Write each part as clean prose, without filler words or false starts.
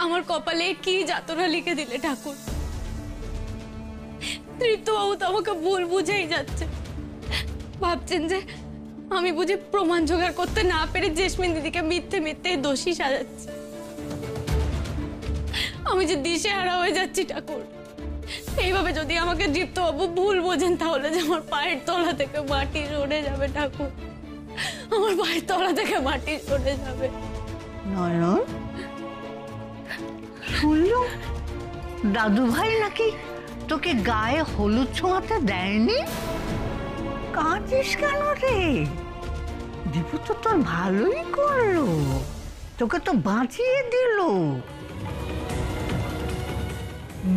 আমার কপালে কি যাতনা লিখে দিলে ঠাকুর। তৃপ্তবাবু তো আমাকে ভুল বুঝেই যাচ্ছে, ভাবছেন যে আমি বুঝি প্রমাণ জোগাড় করতে না পেরে জেসমিন দিদিকে মিথ্যে মিথ্যে দোষী সাজাচ্ছি। আমি যে দিশেহারা হয়ে যাচ্ছি ঠাকুর। এইভাবে যদি আমাকে তৃপ্তবাবু ভুল বোঝেন তাহলে যে আমার পায়ের তলা থেকে মাটি সরে যাবে ঠাকুর, আমার পায়ের তলা থেকে মাটি সরে যাবে। নয়ন, শুনলো দাদু ভাই নাকি তোকে গায়ে হলুদ ছোঁয়াতে দেয়নি? কাঁদিস কেন রে? দীপু তো তোর ভালোই করলো, তোকে তো বাঁচিয়ে দিল।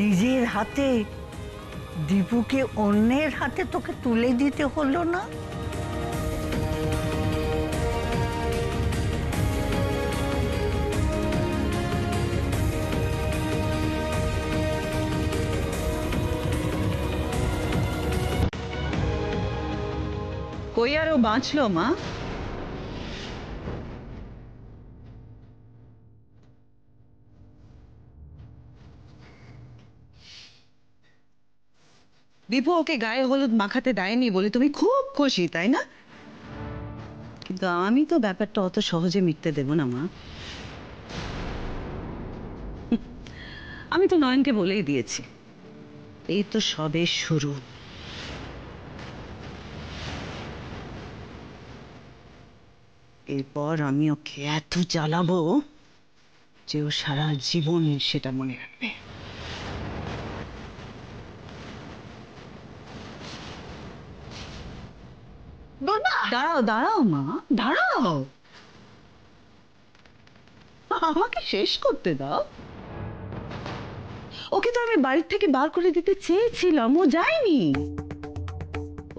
নিজের হাতে দীপুকে অন্যের হাতে তোকে তুলে দিতে হলো না? কই আরো বাঁচলো মা? দীপু ওকে গায়ে হলুদ মাখাতে দেয়নি বলে তুমি খুব খুশি, তাই না? কিন্তু আমি তো ব্যাপারটা অত সহজে মিটতে দেব না মা। আমি তো নয়নকে বলেই দিয়েছি, এই তো সবে শুরু। এরপর আমি ওকে এত জ্বালাবো যে ও সারা জীবন সেটা মনে রাখবে। দাঁড়াও দাঁড়াও মা, দাঁড়াও, আমাকে শেষ করতে দাও। ওকে তো আমি বাড়ির থেকে বার করে দিতে চেয়েছিলাম, ও যায়নি।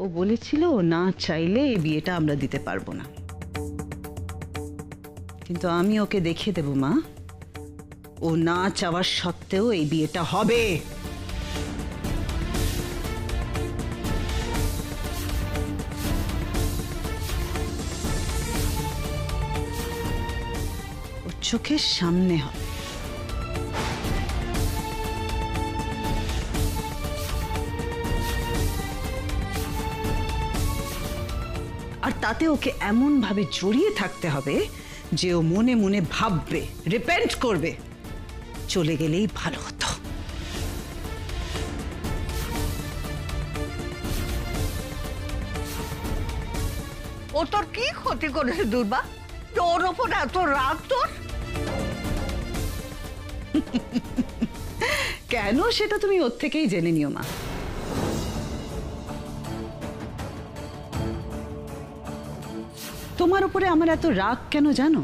ও বলেছিল না চাইলে এই বিয়েটা আমরা দিতে পারবো না, কিন্তু আমি ওকে দেখিয়ে দেব মা, ও না চাওয়ার সত্ত্বেও এই বিয়েটা হবে। ওর চোখের সামনে হবে। আর তাতে ওকে এমন ভাবে জড়িয়ে থাকতে হবে যে ও মনে মনে ভাববে, রিপেন্ট করবে, চলে গেলেই ভালো হতো। ও তোর কি ক্ষতি করেছে দুর্বা, তোর ওপর এত রাগ তোর? কেন সেটা তুমি ওর থেকেই জেনে নিও মা। তোমার উপরে আমার এত রাগ কেন জানো?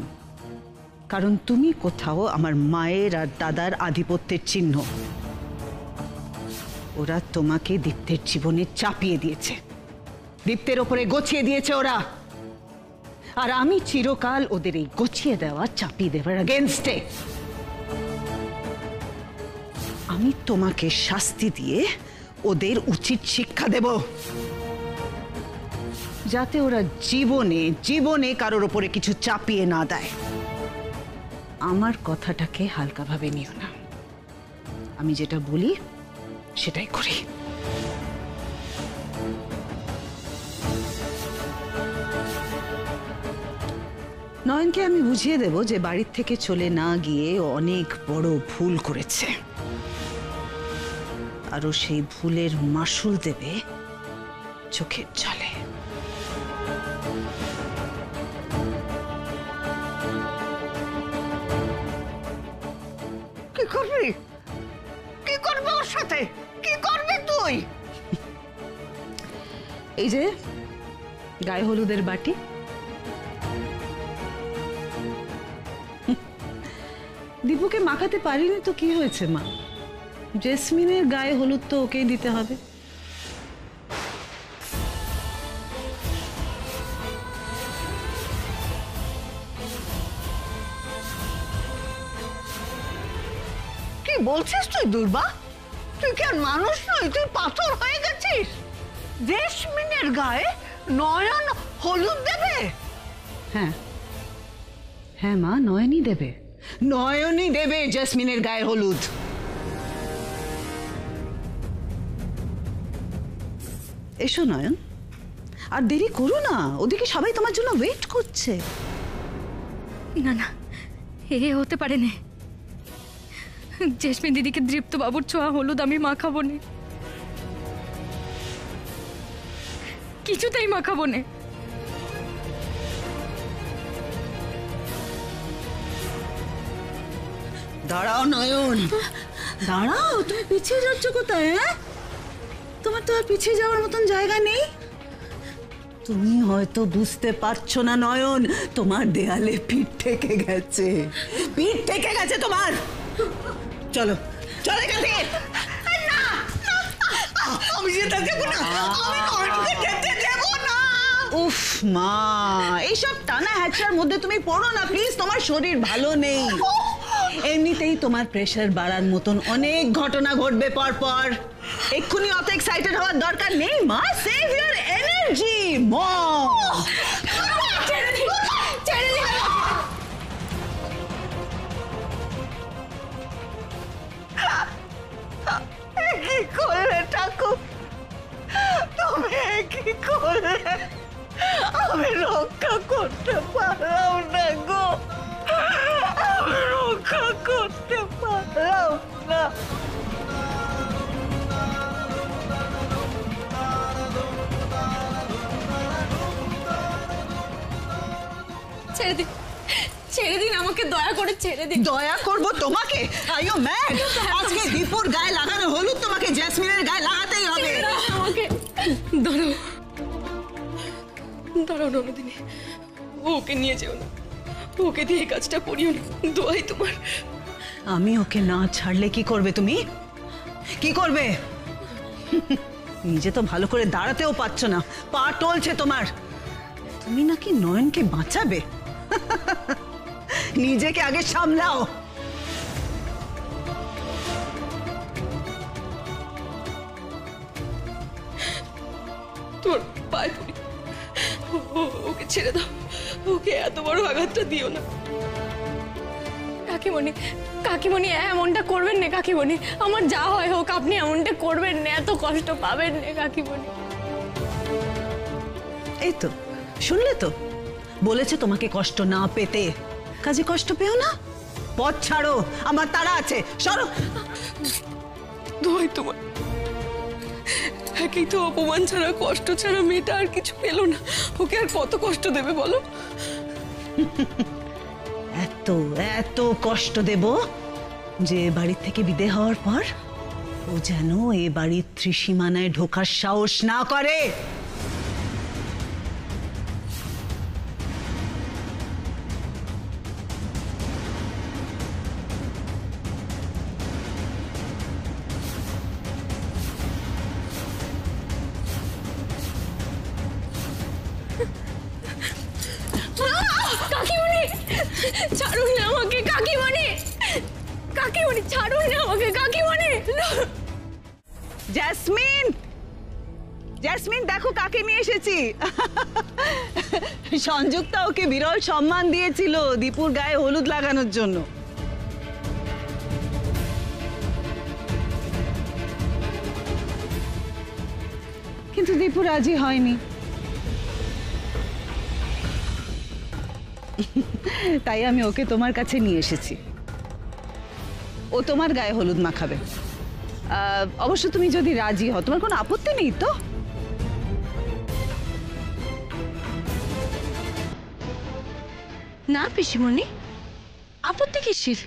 কারণ তুমি কোথাও আমার মায়ের আর দাদার আধিপত্যের চিহ্ন। ওরা তোমাকে দীপ্তের জীবনে চাপিয়ে দিয়েছে, দীপ্তের ওপরে গছিয়ে দিয়েছে ওরা। আর আমি চিরকাল ওদের এই গছিয়ে দেওয়া, চাপিয়ে দেওয়ার এগেইনস্টে। আমি তোমাকে শাস্তি দিয়ে ওদের উচিত শিক্ষা দেব, যাতে ওরা জীবনে জীবনে কারোর ওপরে কিছু চাপিয়ে না দেয়। আমার কথাটাকে হালকাভাবে নিও না, আমি যেটা বলি সেটাই করি। নয়নকে আমি বুঝিয়ে দেব যে বাড়ির থেকে চলে না গিয়ে ও অনেক বড় ভুল করেছে, আর ও সেই ভুলের মাসুল দেবে চোখের জলে। কি করবি? কি করবি ওর সাথে? কি করবি তুই? এই যে গায়ে হলুদের বাটি, দীপুকে মাখাতে পারিনি তো কি হয়েছে মা? জেসমিনের গায়ে হলুদ তো ওকেই দিতে হবে। কি বলছিস তুই দুর্বা? তুই কি আর মানুষ নই? তুই পাথর হয়ে গেছিস? জেসমিনের গায়ে নয়ন হলুদ দেবে? হ্যাঁ হ্যাঁ মা, নয়নই দেবে। নয়নই দেবে জেসমিনের গায়ে হলুদ। এসো নয়ন, আর দেরি করো না, ওদিকে সবাই তোমার জন্য ওয়েট করছে। না না, এ হতে পারে না। জেসমিন দিদিকে দৃপ্ত বাবুর ছোঁয়া হলুদ আমি মাখাবো না, কিছুতেই মাখাবো না। দাঁড়াও নয়ন, দাঁড়াও, তুমি পিছিয়ে যাচ্ছ কোথায়? হ্যাঁ, তোমার তো আর পিছিয়ে যাওয়ার মতন জায়গা নেই। তুমি হয়তো বুঝতে পারছো না নয়ন, তোমার দেয়ালে পিঠ ঠেকে গেছে, পিঠ ঠেকে গেছে তোমার। চলো চলো এখান থেকে। না, আমি যেতে দেব না, আমি নয়নকে যেতে দেব না। উফ মা, এইসব টানা হ্যাচার মধ্যে তুমি পড়ো না প্লিজ, তোমার শরীর ভালো নেই। এমনিতেই তোমার প্রেশার বাড়ার মতন অনেক ঘটনা ঘটবে পরপর। এক্ষুনি অত এক্সাইটেড হওয়ার দরকার নেই মা, সেভ ইওর এনার্জি মম। ছেড়ে দিন, ছেড়ে দিন। কি করলে ঠাকুর, তুমি কি করলে? আমি রক্ষা করতে পারলাম না গো, আমি রক্ষা করতে পারলাম না। ছেড়ে দিন, ছেড়ে দিন আমাকে, দয়া করে ছেড়ে দিন। দয়া করব তোমাকে? Are you mad? আজকে দীপুর গায়ে লাগানো হলুদ তোমাকে জেসমিনের গায়ে লাগাতেই হবে। আমাকে দাঁড়াও, দাঁড়াও ননদিনী, ওকে নিয়ে যেও না, ওকে দিয়ে এই কাজটা করিও না, দোয়াই তোমার। আমি ওকে না ছাড়লে কি করবে তুমি? কি করবে? নিজে তো ভালো করে দাঁড়াতেও পারছো না, পা টলছে তোমার। তুমি নাকি নয়নকে বাঁচাবে? নিজেকে আগে সামলাও। তোর পায়ে পড়ি, ওকে ছেড়ে দাও, ওকে এত বড় আঘাতটা দিও না। কাকিমণি, কাকিমণি এমনটা করবেন না কাকিমণি, আমার যা হয় হোক আপনি এমনটা করবেন না, এত কষ্ট পাবেন না কাকিমণি। এই তো শুনলে তো, বলেছে তোমাকে কষ্ট না পেতে, কাজে কষ্ট পেও না। পথ ছাড়ো, আমার তাড়া আছে, সরো। দোয়াই তোমার, একই তো অপমান ছাড়া কষ্ট ছাড়া মেয়েটা আর কিছু পেল না, ওকে আর কত কষ্ট দেবে বলো? এত এত কষ্ট দেব যে বাড়ির থেকে বিদে হওয়ার পর ও যেন এ বাড়ির ত্রিসীমানায় ঢোকার সাহস না করে। কাকিমণি ছাড়ুন না আমাকে, কাকিমণি, কাকিমণি ছাড়ুন না আমাকে, কাকিমণি। জেসমিন, জেসমিন দেখো কাকে নিয়ে এসেছি। সংযুক্তা ওকে বিরল সম্মান দিয়েছিল দীপুর গায়ে হলুদ লাগানোর জন্য। কিন্তু দীপু রাজি হয়নি, তাই আমি ওকে তোমার কাছে নিয়ে এসেছি। ও তোমার গায়ে হলুদ মাখাবে। অবশ্য তুমি যদি রাজি হও, তোমার কোনো আপত্তি নেই তো? না পিসিমণি, আপত্তি কিসের?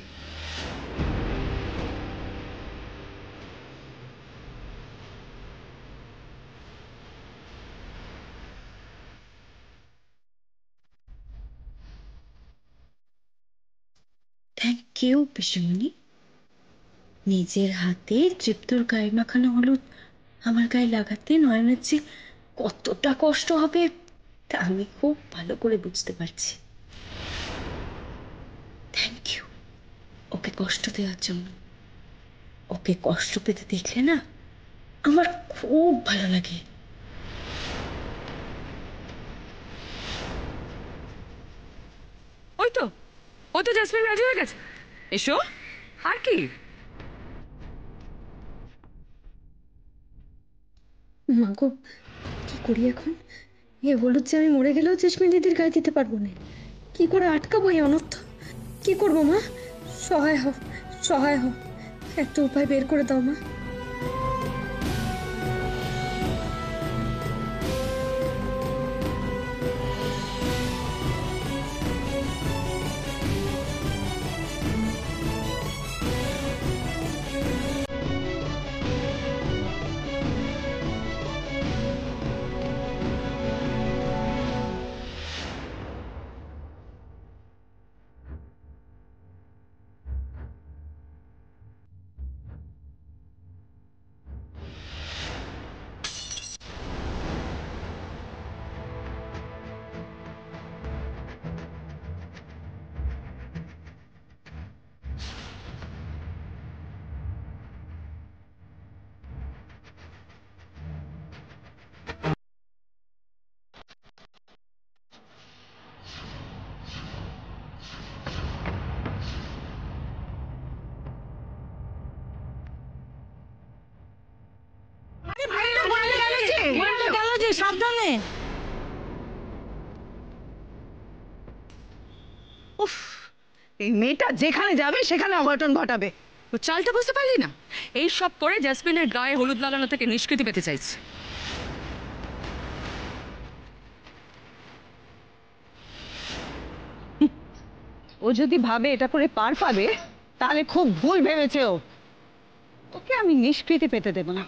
থ্যাংক ইউ পিসিমণি, নিজের হাতে তৃপ্তর গায়ে মাখানো হলুদ আমার গায়ে লাগাতে নয়নের যে কতটা কষ্ট হবে তা আমি খুব ভালো করে বুঝতে পারছি। থ্যাংক ইউ ওকে কষ্ট দেওয়ার জন্য। ওকে কষ্ট পেতে দেখলে না আমার খুব ভালো লাগে। ওই তো, ও তো জেসমিন রাজি হয়ে গেছে। এসো। আর কি? মাগো, কি করি এখন? এ হলুদ যে আমি মরে গেলেও চেষ্মি দিদির গায়ে দিতে পারবো না। কি করে আটকাবো এই অনর্থ? কি করবো মা? সহায় হও, সহায় হও, একটা উপায় বের করে দাও মা। সাবধানে। উফ, এই মেয়েটা যেখানে যাবে সেখানে অঘটন ঘটাবে। ও চালটা বুঝতে পারলি না? এই সব করে জেসমিনের গায়ে হলুদ লাগানো থেকে নিষ্কৃতি পেতে চাইছে। ও যদি ভাবে এটা করে পার পাবে তাহলে খুব ভুল ভেবেছে ও। ওকে আমি নিষ্কৃতি পেতে দেব না।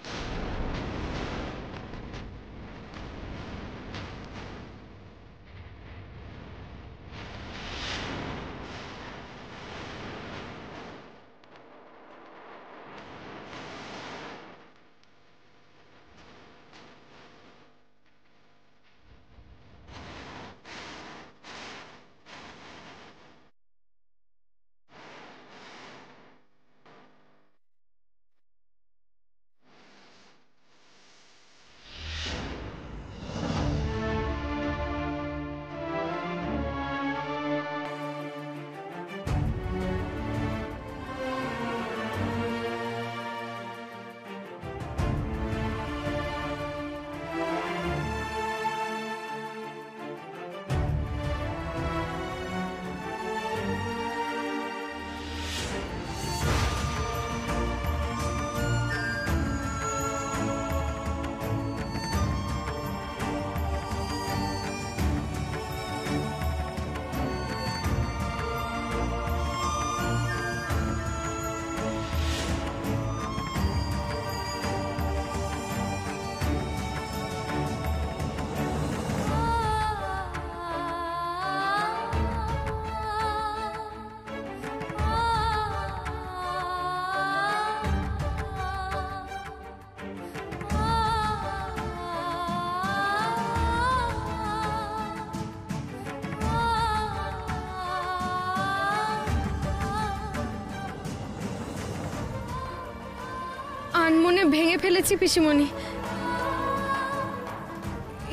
আনমনে ভেঙে ফেলেছি পিসিমণি,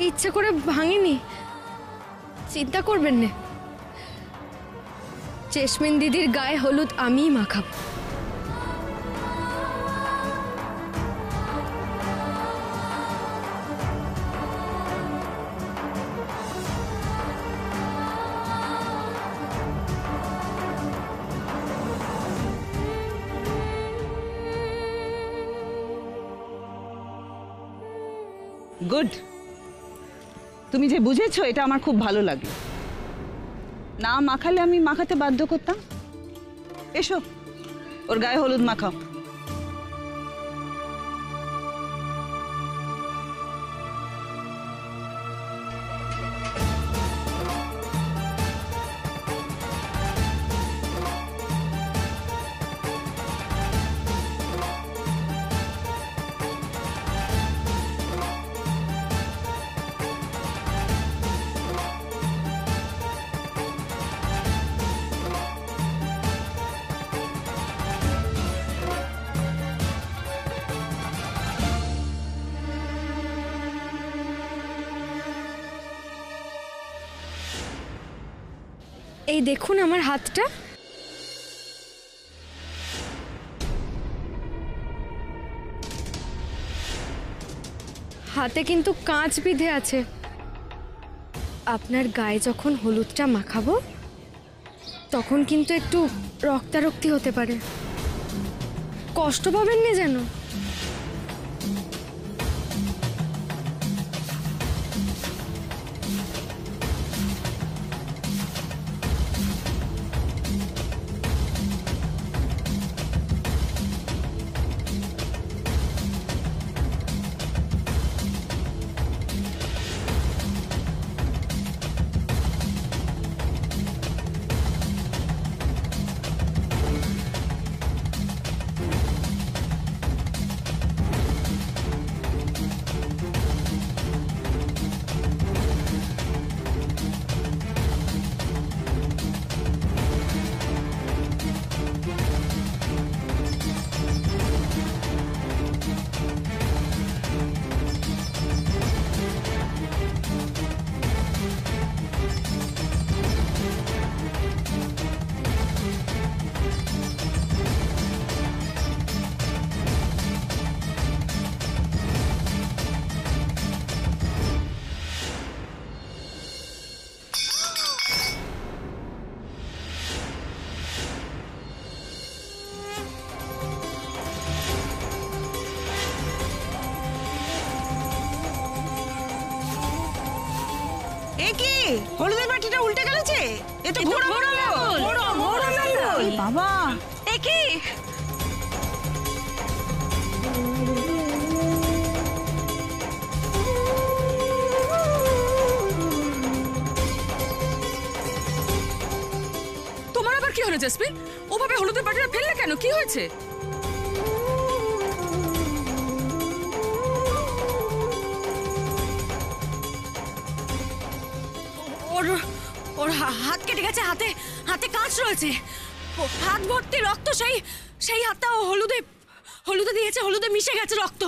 ইচ্ছে করে ভাঙিনি, চিন্তা করবেন না। চেশমিন দিদির গায়ে হলুদ আমিই মাখাবো। গুড, তুমি যে বুঝেছো এটা আমার খুব ভালো লাগলো। না মাখালে আমি মাখাতে বাধ্য করতাম। এসো, ওর গায়ে হলুদ মাখাও। এই দেখুন আমার হাতটা, হাতে কিন্তু কাঁচ বিঁধে আছে। আপনার গায়ে যখন হলুদটা মাখাবো তখন কিন্তু একটু রক্তারক্তি হতে পারে, কষ্ট পাবেন না যেন। কি হলুদের বাটিটা উল্টে গেল যে? এ তো ঘোড়া বাবা, এ কি? তোমার আবার কি হলো জেসমিন? ওভাবে হলুদের বাটিটা ফেললে কেন? কি হয়েছে? ওর হাত কেটে গেছে, হাতে হাতে কাঁচ রয়েছে, হাত ভর্তি রক্ত। সেই হাতটা ও হলুদে দিয়েছে, হলুদে মিশে গেছে রক্ত।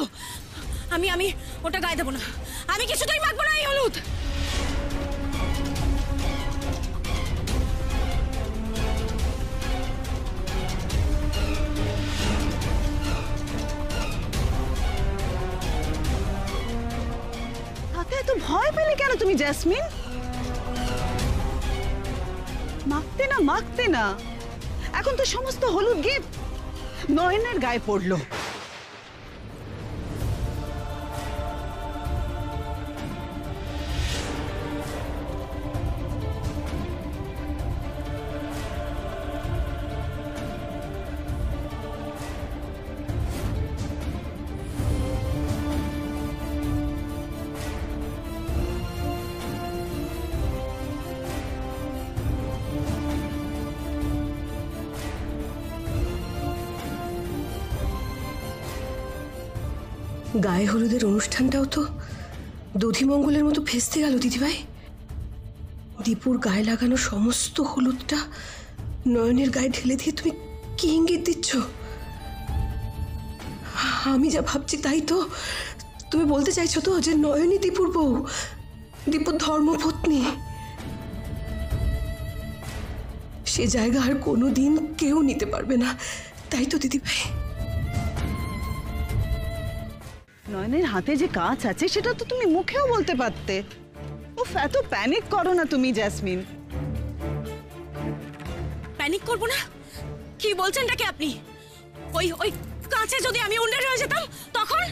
আমি ওটা গায়ে দেবো না, আমি কিছুতেই মাখবো না এই হলুদ। তাতে এত ভয় পেলে কেন তুমি জেসমিন? মাখতে না, এখন তো সমস্ত হলুদ গিয়ে নয়নের গায়ে পড়লো। গায়ে হলুদের অনুষ্ঠানটাও তো দধিমঙ্গলের মতো ভেস্তে গেল দিদিভাই। দীপুর গায়ে লাগানো সমস্ত হলুদটা নয়নের গায়ে ঢেলে দিয়ে তুমি কি ইঙ্গিত দিচ্ছ? আমি যা ভাবছি তাই তো? তুমি বলতে চাইছো তো যে নয়নই দীপুর বউ, দীপুর ধর্মপত্নী? সে জায়গা আর কোনোদিন কেউ নিতে পারবে না, তাই তো দিদিভাই? নয়নের হাতে যে কাঁচ আছে সেটা তো তুমি মুখেও বলতে পারতে। উফ, এত প্যানিক করো না তুমি জেসমিন। প্যানিক করবো না? কি বলছেনটা কি আপনি? ওই কাঁচে যদি আমি উন্ডে হয়ে যেতাম তখন?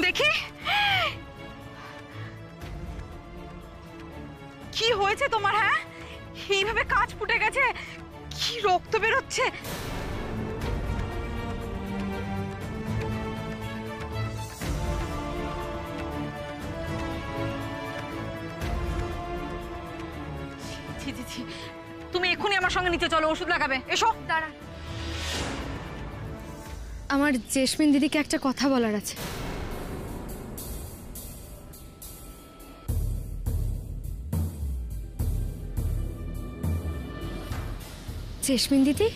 দেখি কি হয়েছে তোমার? হ্যাঁ, এইভাবে কাঁচ ফুটে গেছে, কি রক্ত বেরোচ্ছে। তুমি এক্ষুনি আমার সঙ্গে নিচে চলো, ওষুধ লাগাবে। এসো। দাঁড়া, আমার জেসমিন দিদিকে একটা কথা বলার আছে। জেসমিন দিদি,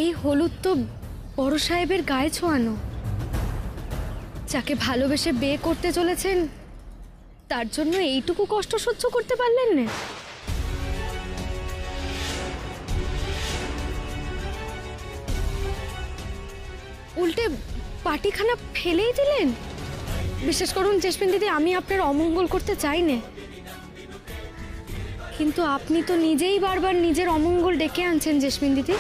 এই হলুদ তো বড় সাহেবের গায়ে ছোঁয়ানো, যাকে ভালোবেসে বিয়ে করতে চলেছেন তার জন্য এইটুকু কষ্ট সহ্য করতে পারলেন না? উল্টে পাটিখানা ফেলেই দিলেন। বিশেষ করুন জেসমিন দিদি, আমি আপনার অমঙ্গল করতে চাই না, কিন্তু আপনি তো নিজেই বারবার নিজের অমঙ্গল ডেকে আনছেন জেসমিন দিদি।